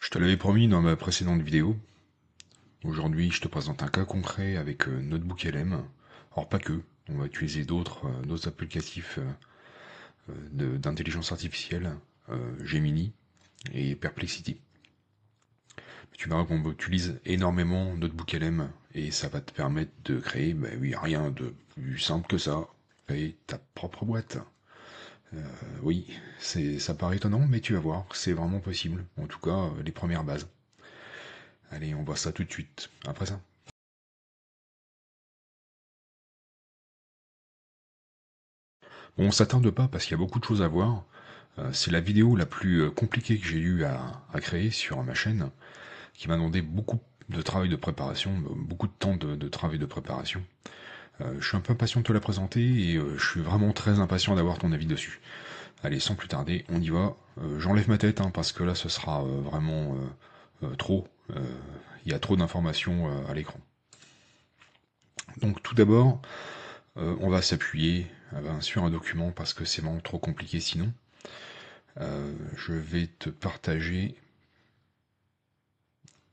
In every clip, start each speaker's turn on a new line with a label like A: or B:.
A: Je te l'avais promis dans ma précédente vidéo. Aujourd'hui, je te présente un cas concret avec NotebookLM. Alors pas que, on va utiliser d'autres applicatifs d'intelligence artificielle, Gemini et Perplexity. Tu verras qu'on utilise énormément NotebookLM et ça va te permettre de créer, oui, rien de plus simple que ça, créer ta propre boîte. Oui, ça paraît étonnant, mais tu vas voir, c'est vraiment possible. En tout cas, les premières bases. Allez, on voit ça tout de suite, après ça. Bon, on s'attarde pas parce qu'il y a beaucoup de choses à voir. C'est la vidéo la plus compliquée que j'ai eu à créer sur ma chaîne, qui m'a demandé beaucoup de travail de préparation, beaucoup de temps de travail de préparation. Je suis un peu impatient de te la présenter et je suis vraiment très impatient d'avoir ton avis dessus. Allez, sans plus tarder, on y va. J'enlève ma tête parce que là, ce sera vraiment trop. Il y a trop d'informations à l'écran. Donc tout d'abord, on va s'appuyer sur un document parce que c'est vraiment trop compliqué sinon. Je vais te partager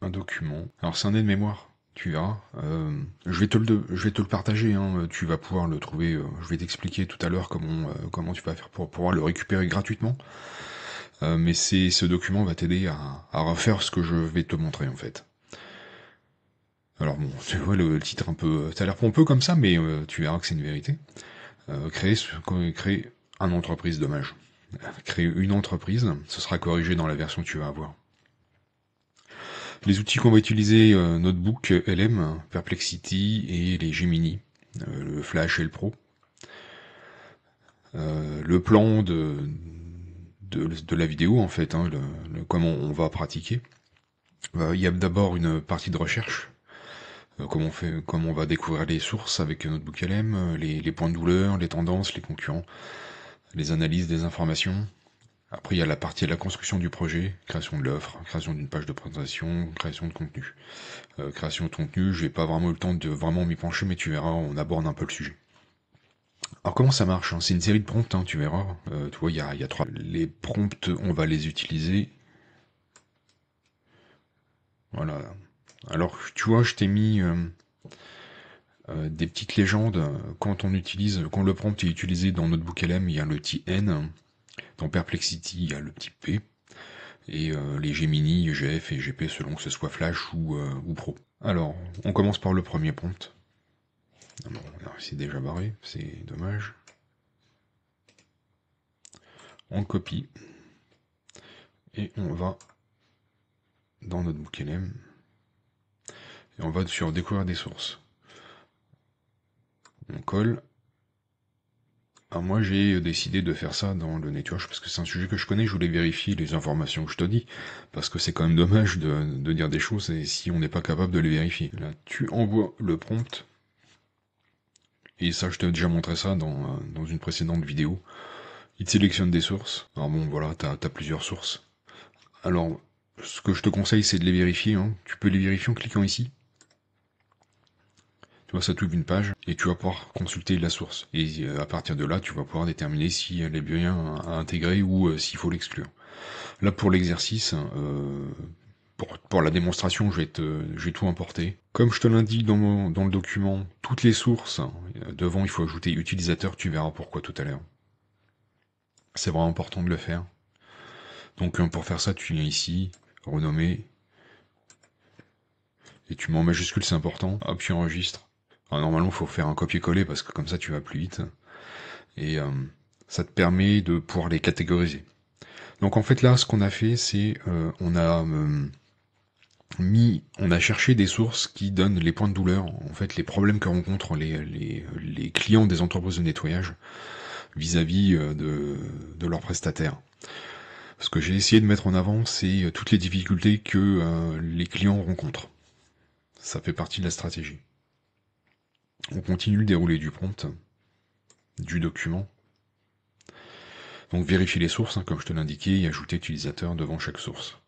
A: un document. Alors c'est un aide-mémoire, tu verras. Je vais te le partager, hein, tu vas pouvoir le trouver. Je vais t'expliquer tout à l'heure comment tu vas faire pour pouvoir le récupérer gratuitement. Mais ce document va t'aider à refaire ce que je vais te montrer en fait. Alors bon, tu vois le titre un peu, ça a l'air pompeux comme ça, mais tu verras que c'est une vérité. Créer une entreprise, dommage. Créer une entreprise, ce sera corrigé dans la version que tu vas avoir. Les outils qu'on va utiliser, Notebook LM, Perplexity et les Gemini, le Flash et le Pro. Le plan de la vidéo en fait, hein, comment on va pratiquer. Il y a d'abord une partie de recherche, comment on va découvrir les sources avec Notebook LM, les points de douleur, les tendances, les concurrents, les analyses des informations. Après, il y a la partie de la construction du projet, création de l'offre, création d'une page de présentation, création de contenu. Création de contenu, j'ai pas vraiment eu le temps de vraiment m'y pencher, mais tu verras, on aborde un peu le sujet. Alors comment ça marche, hein? C'est une série de prompts, hein, tu verras. Tu vois, il y a trois. Les prompts, on va les utiliser. Voilà. Alors, tu vois, je t'ai mis des petites légendes. Quand le prompt est utilisé dans NotebookLM, il y a le petit N. Dans Perplexity, il y a le petit P. Et les Gemini, GF et GP selon que ce soit Flash ou Pro. Alors, on commence par le premier prompt. Bon, c'est déjà barré, c'est dommage. On copie et on va dans notre NotebookLM et on va sur découvrir des sources. On colle. Alors moi j'ai décidé de faire ça dans le nettoyage parce que c'est un sujet que je connais, je voulais vérifier les informations que je te dis, parce que c'est quand même dommage de dire des choses et si on n'est pas capable de les vérifier. Là tu envoies le prompt, et ça je t'ai déjà montré ça dans une précédente vidéo. Il te sélectionne des sources. Alors bon voilà, t'as plusieurs sources. Alors ce que je te conseille c'est de les vérifier, hein. Tu peux les vérifier en cliquant ici. Tu vois, ça t'ouvre une page et tu vas pouvoir consulter la source. Et à partir de là, tu vas pouvoir déterminer si elle est bien à intégrer ou s'il faut l'exclure. Là, pour l'exercice, pour la démonstration, je vais tout importer. Comme je te l'indique dans le document, toutes les sources, devant, il faut ajouter utilisateur, tu verras pourquoi tout à l'heure. C'est vraiment important de le faire. Donc pour faire ça, tu viens ici, renommer, et tu mets en majuscule, c'est important. Hop, tu enregistres. Alors, normalement, il faut faire un copier-coller parce que comme ça, tu vas plus vite. Et ça te permet de pouvoir les catégoriser. Donc en fait là, ce qu'on a fait, c'est on a cherché des sources qui donnent les points de douleur, en fait les problèmes que rencontrent les clients des entreprises de nettoyage vis-à-vis de leurs prestataires. Ce que j'ai essayé de mettre en avant, c'est toutes les difficultés que les clients rencontrent. Ça fait partie de la stratégie. On continue le déroulé du prompt, du document. Donc vérifier les sources, hein, comme je te l'indiquais, et ajouter utilisateur devant chaque source.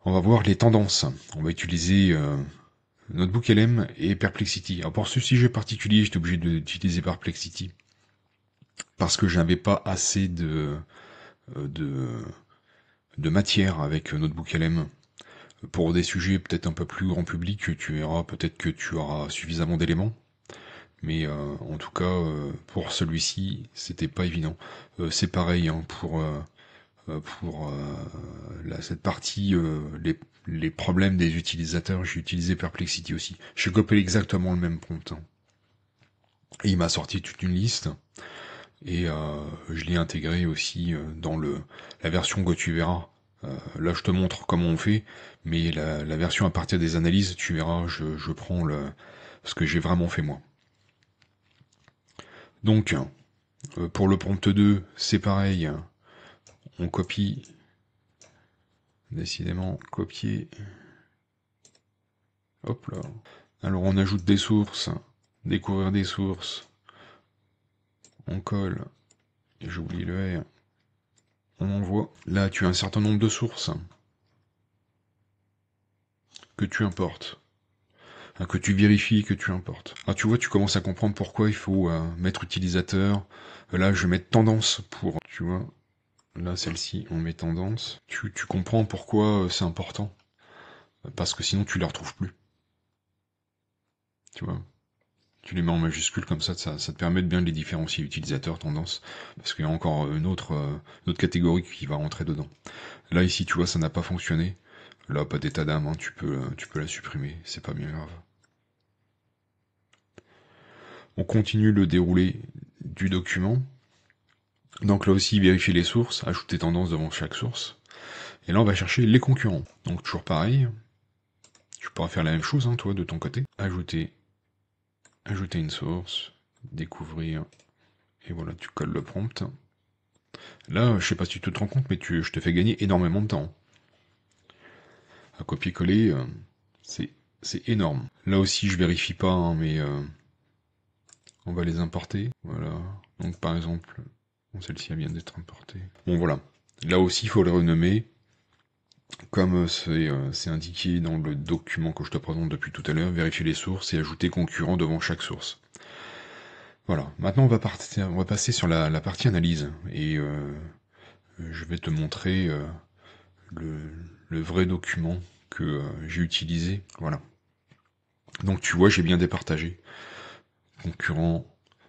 A: On va voir les tendances. On va utiliser Notebook LM et Perplexity. Alors pour ce sujet particulier, j'étais obligé d'utiliser Perplexity parce que je n'avais pas assez de matière avec Notebook LM. Pour des sujets peut-être un peu plus grand public, tu verras peut-être que tu auras suffisamment d'éléments. Mais en tout cas, pour celui-ci, c'était pas évident. C'est pareil hein, pour cette partie, les problèmes des utilisateurs, j'ai utilisé Perplexity aussi. J'ai copié exactement le même prompt. Hein. Et il m'a sorti toute une liste. Et je l'ai intégré aussi dans la version que tu verras. Là, je te montre comment on fait, mais la version à partir des analyses, tu verras, je prends ce que j'ai vraiment fait moi. Donc, pour le prompt 2, c'est pareil. On copie. Décidément, copier. Hop là. Alors, on ajoute des sources. Découvrir des sources. On colle. Et j'oublie le R. On envoie. Là, tu as un certain nombre de sources que tu importes. Que tu vérifies, que tu importes. Ah, tu vois, tu commences à comprendre pourquoi il faut mettre utilisateur. Là, je vais mettre tendance pour, tu vois. Là, celle-ci, on met tendance. Tu comprends pourquoi c'est important. Parce que sinon, tu les retrouves plus. Tu vois. Tu les mets en majuscule comme ça te permet de bien les différencier, utilisateur, tendance. Parce qu'il y a encore une autre catégorie qui va rentrer dedans. Là, ici, tu vois, ça n'a pas fonctionné. Là, pas d'état d'âme, hein, tu peux la supprimer, c'est pas bien grave. On continue le déroulé du document. Donc là aussi, vérifier les sources, ajouter tendance devant chaque source. Et là, on va chercher les concurrents. Donc toujours pareil, tu pourras faire la même chose, hein, toi, de ton côté. Ajouter une source, découvrir, et voilà, tu colles le prompt. Là, je sais pas si tu te rends compte, mais je te fais gagner énormément de temps. À copier-coller, c'est énorme. Là aussi, je vérifie pas, hein, mais on va les importer. Voilà. Donc par exemple, celle-ci vient d'être importée. Bon voilà. Là aussi, il faut le renommer. Comme c'est indiqué dans le document que je te présente depuis tout à l'heure, vérifier les sources et ajouter concurrent devant chaque source. Voilà. Maintenant, on va passer sur la partie analyse. Et je vais te montrer le vrai document que j'ai utilisé. Voilà. Donc tu vois, j'ai bien départagé. Concurrent,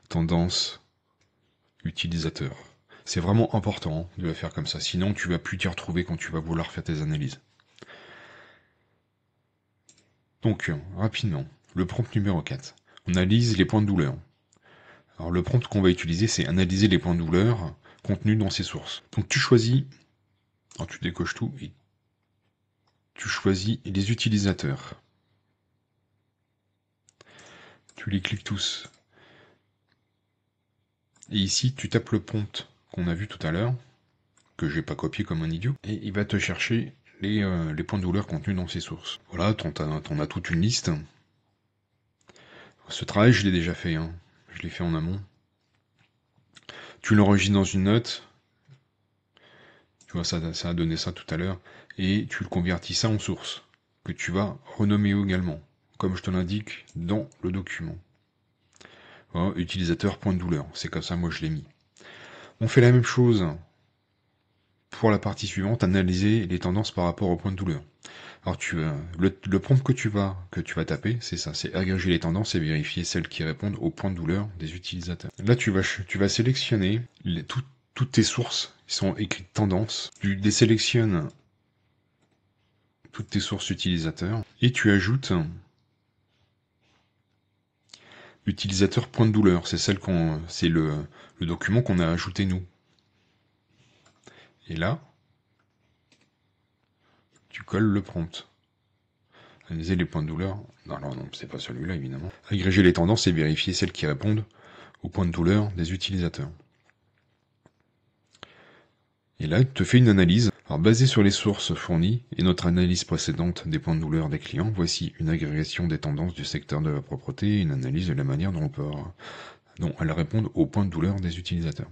A: tendance, utilisateur. C'est vraiment important de le faire comme ça, sinon tu vas plus t'y retrouver quand tu vas vouloir faire tes analyses. Donc, rapidement, le prompt numéro 4. On analyse les points de douleur. Alors le prompt qu'on va utiliser, c'est analyser les points de douleur contenus dans ces sources. Donc tu choisis, alors tu décoches tout, et tu choisis les utilisateurs. Tu les cliques tous. Et ici, tu tapes le prompt qu'on a vu tout à l'heure, que j'ai pas copié comme un idiot, et il va te chercher les points de douleur contenus dans ces sources. Voilà, t'en as toute une liste. Ce travail, je l'ai déjà fait, hein. Je l'ai fait en amont. Tu l'enregistres dans une note. Tu vois, ça a donné ça tout à l'heure. Et tu le convertis ça en source, que tu vas renommer également, comme je te l'indique dans le document. Voilà, utilisateur point de douleur. C'est comme ça, moi, je l'ai mis. On fait la même chose pour la partie suivante, analyser les tendances par rapport au point de douleur. Alors le prompt que tu vas taper, c'est ça, c'est agréger les tendances et vérifier celles qui répondent au point de douleur des utilisateurs. Là tu vas sélectionner toutes tes sources qui sont écrites tendances, tu désélectionnes toutes tes sources utilisateurs et tu ajoutes utilisateur point de douleur, c'est le document qu'on a ajouté nous. Et là, tu colles le prompt. Analyser les points de douleur. Non, c'est pas celui-là, évidemment. Agréger les tendances et vérifier celles qui répondent aux points de douleur des utilisateurs. Et là, il te fait une analyse. Alors, basée sur les sources fournies et notre analyse précédente des points de douleur des clients, voici une agrégation des tendances du secteur de la propreté et une analyse de la manière dont elles répondent aux points de douleur des utilisateurs.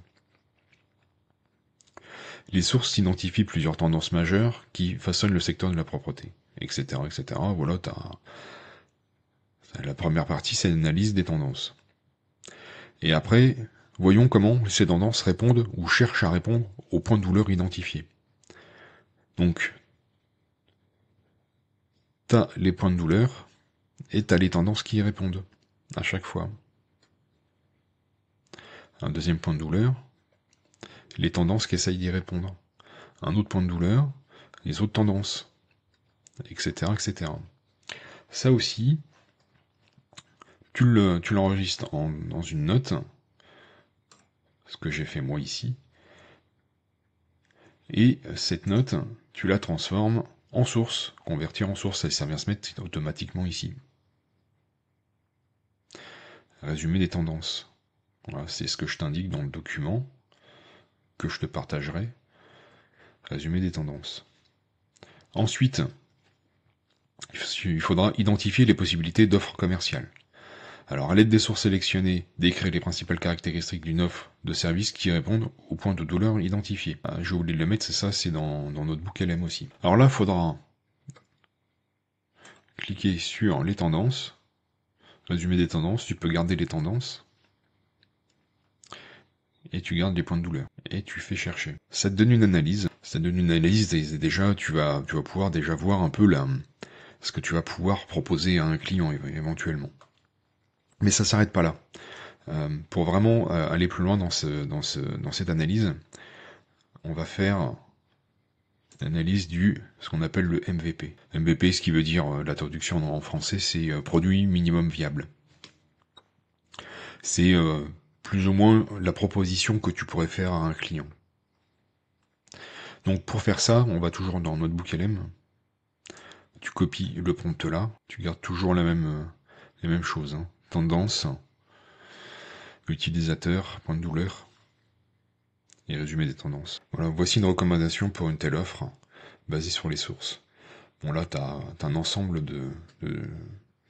A: Les sources identifient plusieurs tendances majeures qui façonnent le secteur de la propreté, etc., etc. Voilà, la première partie, c'est l'analyse des tendances. Et après, voyons comment ces tendances répondent ou cherchent à répondre aux points de douleur identifiés. Donc, tu as les points de douleur et tu as les tendances qui y répondent à chaque fois. Un deuxième point de douleur, les tendances qui essayent d'y répondre. Un autre point de douleur, les autres tendances, etc. etc. Ça aussi, tu l'enregistres dans une note, ce que j'ai fait moi ici, et cette note, tu la transformes en source, convertir en source, et ça vient se mettre automatiquement ici. Résumé des tendances. Voilà, c'est ce que je t'indique dans le document, que je te partagerai. Résumé des tendances. Ensuite, il faudra identifier les possibilités d'offres commerciales. Alors, à l'aide des sources sélectionnées, décrire les principales caractéristiques d'une offre de service qui répondent aux points de douleur identifiés. Ah, j'ai oublié de le mettre, c'est dans notre book LM aussi. Alors là, il faudra cliquer sur les tendances, résumé des tendances, tu peux garder les tendances, et tu gardes les points de douleur, et tu fais chercher. Ça te donne une analyse, et déjà, tu vas pouvoir déjà voir un peu ce que tu vas pouvoir proposer à un client éventuellement. Mais ça s'arrête pas là. Pour vraiment aller plus loin dans cette analyse, on va faire l'analyse ce qu'on appelle le MVP. MVP, ce qui veut dire, la traduction en français, c'est produit minimum viable. C'est plus ou moins la proposition que tu pourrais faire à un client. Donc pour faire ça, on va toujours dans Notebook LM. Tu copies le prompt là, tu gardes toujours les mêmes choses. Hein. Tendance, utilisateur, point de douleur, et résumé des tendances. Voilà, voici une recommandation pour une telle offre, basée sur les sources. Bon là, tu as un ensemble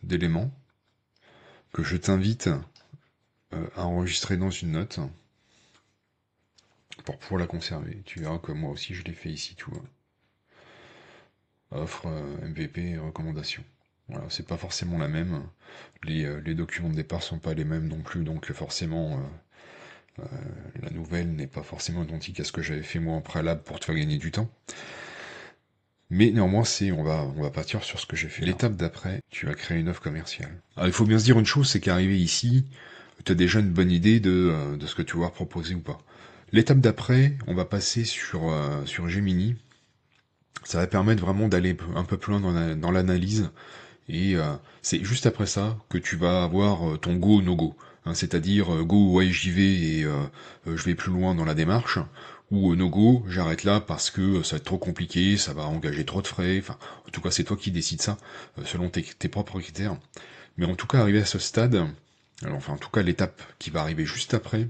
A: d'éléments que je t'invite à enregistrer dans une note pour pouvoir la conserver. Tu verras que moi aussi je l'ai fait ici, tu vois. Offre, MVP, recommandation. Voilà, c'est pas forcément la même. Les documents de départ sont pas les mêmes non plus, donc forcément la nouvelle n'est pas forcément identique à ce que j'avais fait moi en préalable pour te faire gagner du temps. Mais néanmoins, on va partir sur ce que j'ai fait. L'étape d'après, tu vas créer une offre commerciale. Alors il faut bien se dire une chose, c'est qu'arrivé ici, tu as déjà une bonne idée de ce que tu vas proposer ou pas. L'étape d'après, on va passer sur Gemini. Ça va permettre vraiment d'aller un peu plus loin dans l'analyse. Et c'est juste après ça que tu vas avoir ton go no-go. Hein, c'est-à-dire go, ouais, j'y vais et je vais plus loin dans la démarche. Ou no go, j'arrête là parce que ça va être trop compliqué, ça va engager trop de frais. Enfin, en tout cas, c'est toi qui décides ça, selon tes propres critères. Mais en tout cas, arrivé à ce stade, alors, enfin, en tout cas, l'étape qui va arriver juste après,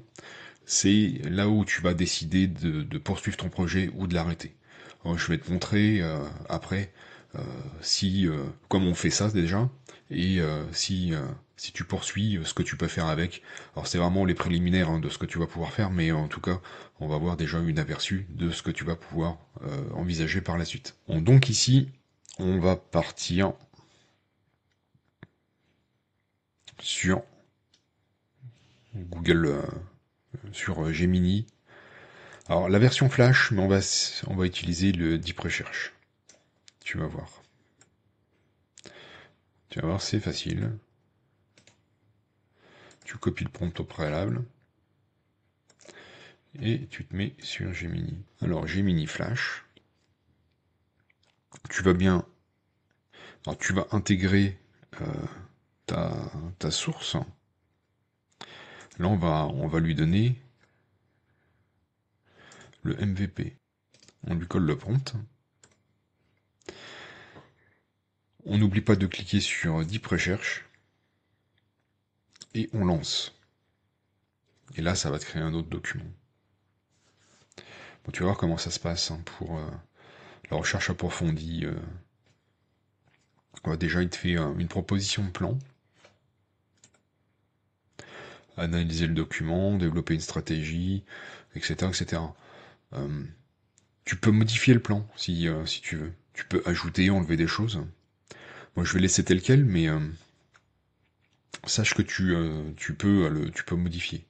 A: c'est là où tu vas décider de poursuivre ton projet ou de l'arrêter. Je vais te montrer après si comme on fait ça déjà et si tu poursuis ce que tu peux faire avec. Alors c'est vraiment les préliminaires hein, de ce que tu vas pouvoir faire, mais en tout cas on va voir déjà une aperçu de ce que tu vas pouvoir envisager par la suite. Bon, donc ici on va partir sur Google, sur Gemini. Alors la version Flash, mais on va utiliser le Deep Research. Tu vas voir. Tu vas voir, c'est facile. Tu copies le prompt au préalable. Et tu te mets sur Gemini. Alors Gemini Flash. Tu vas bien. Alors tu vas intégrer ta source. Là on va lui donner le MVP. On lui colle le prompt. On n'oublie pas de cliquer sur Deep Research. Et on lance. Et là ça va te créer un autre document. Bon, tu vas voir comment ça se passe hein, pour la recherche approfondie. Déjà il te fait une proposition de plan. Analyser le document, développer une stratégie, etc. etc. Tu peux modifier le plan si tu veux. Tu peux ajouter, enlever des choses. Moi je vais laisser tel quel, mais sache que tu peux modifier.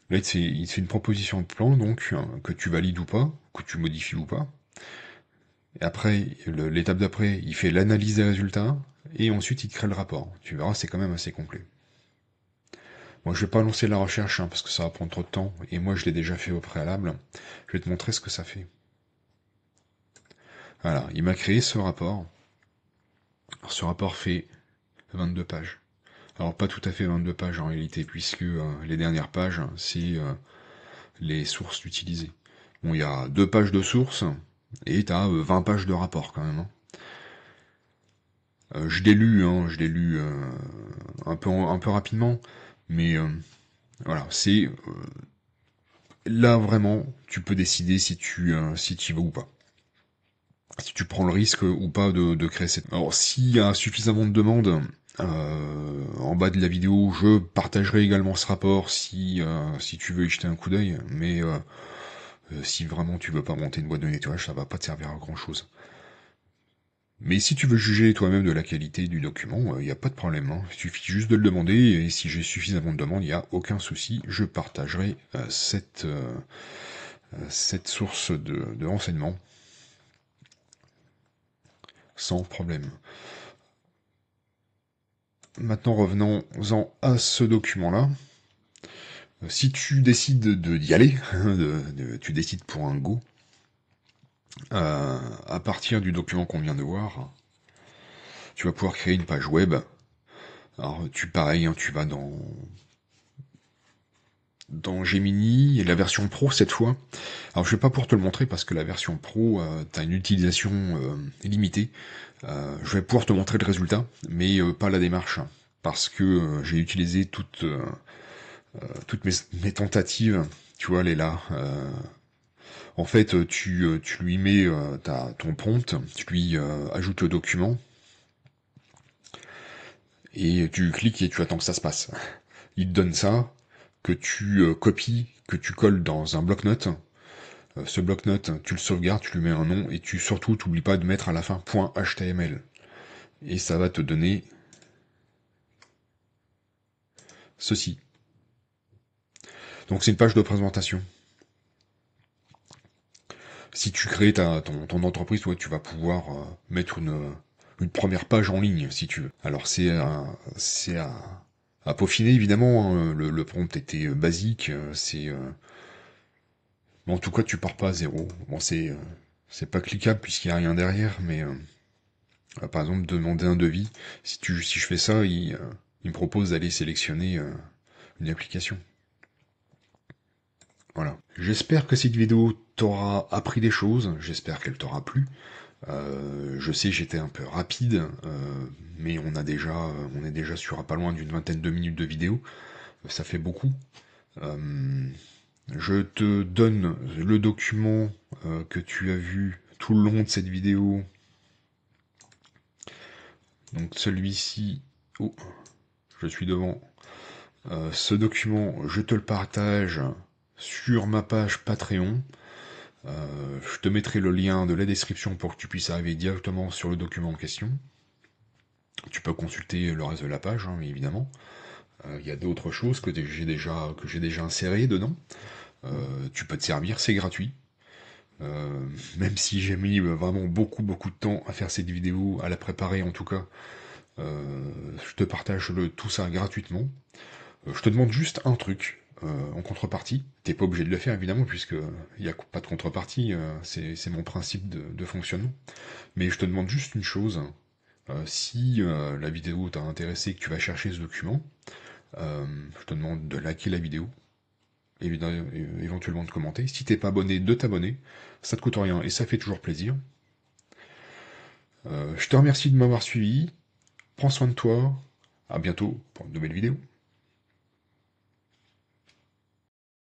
A: Là, il te fait une proposition de plan, donc, que tu valides ou pas, que tu modifies ou pas. Et après, l'étape d'après, il fait l'analyse des résultats, et ensuite il crée le rapport. Tu verras, c'est quand même assez complet. Moi, je vais pas lancer la recherche, parce que ça va prendre trop de temps, et moi, je l'ai déjà fait au préalable. Je vais te montrer ce que ça fait. Voilà, il m'a créé ce rapport. Alors, ce rapport fait 22 pages. Alors, pas tout à fait 22 pages en réalité, puisque les dernières pages, c'est les sources utilisées. Bon, il y a 2 pages de sources, et t'as 20 pages de rapport quand même. Hein. Je l'ai lu un peu rapidement, mais voilà, c'est là vraiment, tu peux décider si tu y vas ou pas. Si tu prends le risque ou pas de créer cette. Alors, s'il y a suffisamment de demandes, en bas de la vidéo, je partagerai également ce rapport si tu veux y jeter un coup d'œil, mais si vraiment tu veux pas monter une boîte de nettoyage, ça va pas te servir à grand chose. Mais si tu veux juger toi-même de la qualité du document, il n'y a pas de problème. Hein. Il suffit juste de le demander, et si j'ai suffisamment de demandes, il n'y a aucun souci. Je partagerai cette source de renseignements sans problème. Maintenant, revenons-en à ce document-là. Si tu décides d'y aller, tu décides pour un go, à partir du document qu'on vient de voir, tu vas pouvoir créer une page web. Alors, pareil, hein, tu vas dans Gemini, et la version Pro cette fois. Alors je vais pas pour te le montrer parce que la version Pro, t'as une utilisation limitée. Je vais pouvoir te montrer le résultat, mais pas la démarche, parce que j'ai utilisé toutes mes tentatives. Tu vois, elle est là. En fait, tu lui mets ton prompt, tu lui ajoutes le document, et tu cliques et tu attends que ça se passe. Il te donne ça, que tu copies, que tu colles dans un bloc-notes. Ce bloc-notes, tu le sauvegardes, tu lui mets un nom, et surtout, t'oublies pas de mettre à la fin .html. Et ça va te donner ceci. Donc c'est une page de présentation. Si tu crées ton entreprise, toi, tu vas pouvoir mettre une première page en ligne, si tu veux. Alors c'est à peaufiner, évidemment. Hein. Le prompt était basique. En tout cas, tu pars pas à zéro. Bon, c'est pas cliquable puisqu'il n'y a rien derrière, mais par exemple, demander un devis. Si je fais ça, il me propose d'aller sélectionner une application. Voilà. J'espère que cette vidéo t'aura appris des choses. J'espère qu'elle t'aura plu. Je sais, j'étais un peu rapide, mais on est déjà sur pas loin d'une vingtaine de minutes de vidéo. Ça fait beaucoup. Je te donne le document que tu as vu tout le long de cette vidéo. Donc celui-ci, oh, je suis devant. Ce document, je te le partage sur ma page Patreon. Je te mettrai le lien de la description pour que tu puisses arriver directement sur le document en question. Tu peux consulter le reste de la page, hein, évidemment. Il y a d'autres choses que j'ai déjà insérées dedans. Tu peux te servir, c'est gratuit. Même si j'ai mis vraiment beaucoup de temps à faire cette vidéo, à la préparer en tout cas, je te partage tout ça gratuitement. Je te demande juste un truc en contrepartie. T'es pas obligé de le faire évidemment puisque il n'y a pas de contrepartie, c'est mon principe de fonctionnement. Mais je te demande juste une chose. Si la vidéo t'a intéressé et que tu vas chercher ce document, je te demande de liker la vidéo, éventuellement de commenter. Si t'es pas abonné, de t'abonner. Ça te coûte rien et ça fait toujours plaisir. Je te remercie de m'avoir suivi. Prends soin de toi. À bientôt pour une nouvelle vidéo.